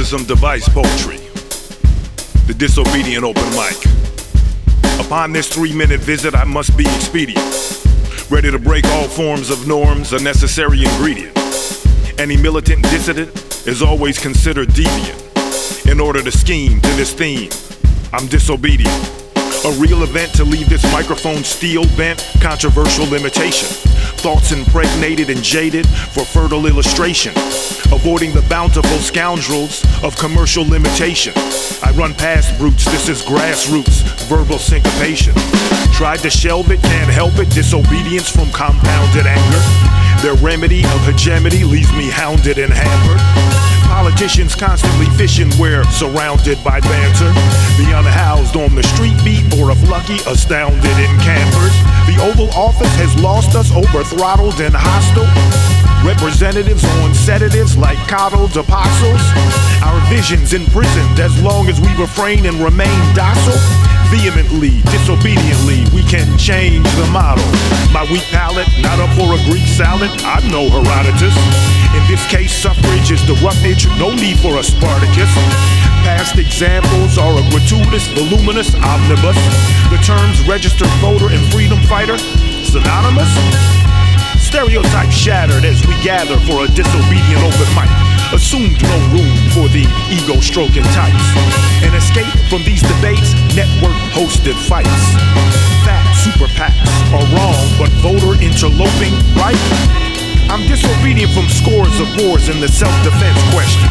to some device poetry. The disobedient open mic. Upon this 3-minute visit, I must be expedient, ready to break all forms of norms, a necessary ingredient. Any militant dissident is always considered deviant. In order to scheme to this theme, I'm disobedient. A real event to leave this microphone steel bent, controversial imitation. Thoughts impregnated and jaded for fertile illustration. Avoiding the bountiful scoundrels of commercial limitation. I run past brutes, this is grassroots, verbal syncopation. Tried to shelve it, can't help it, disobedience from compounded anger. Their remedy of hegemony leaves me hounded and hampered. Politicians constantly fishing where surrounded by banter. The unhoused on the street beat, or if lucky, astounded in campers. The Oval Office has lost us, over-throttled and hostile. Representatives on sedatives like coddled apostles. Our visions imprisoned as long as we refrain and remain docile. Vehemently, disobediently, we can change the model. My weak palate, not up for a Greek salad, I'm no Herodotus. In this case, suffrage is the roughage, no need for a Spartacus. Past examples are a gratuitous, voluminous omnibus. The terms registered voter and freedom fighter, synonymous. Stereotypes shattered as we gather for a disobedient open mic. Assumed no room for the ego-stroking types. An escape from these debates, network-hosted fights. Fat super PACs are wrong, but voter interloping, right? I'm disobedient from scores of wars in the self-defense question.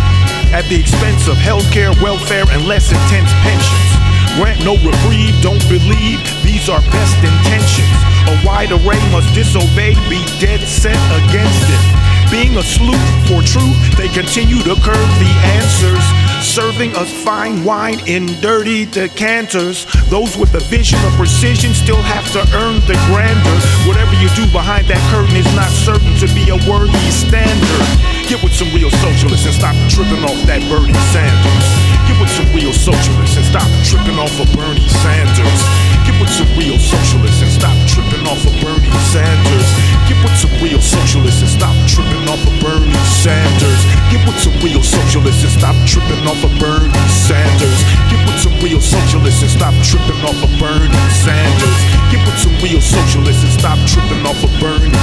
At the expense of healthcare, welfare, and less intense pensions. Grant no reprieve, don't believe, these are best intentions. A wide array must disobey, be dead set against it. Being a sleuth for truth, they continue to curve the answers. Serving us fine wine in dirty decanters. Those with a vision of precision still have to earn the grandeur. Whatever you do behind that curtain is not certain to be a worthy standard. Get with some real socialists and stop tripping off that Bernie Sanders. Get with some real socialists and stop tripping off of Bernie Sanders. Get with some real socialists and stop tripping off of Bernie Sanders. Get with some real socialists and stop tripping off of Bernie Sanders. Get with some real socialists and stop tripping off of Bernie Sanders. Get with some real socialists and stop tripping off of Bernie Sanders. Get with some real socialists and stop tripping off of Bernie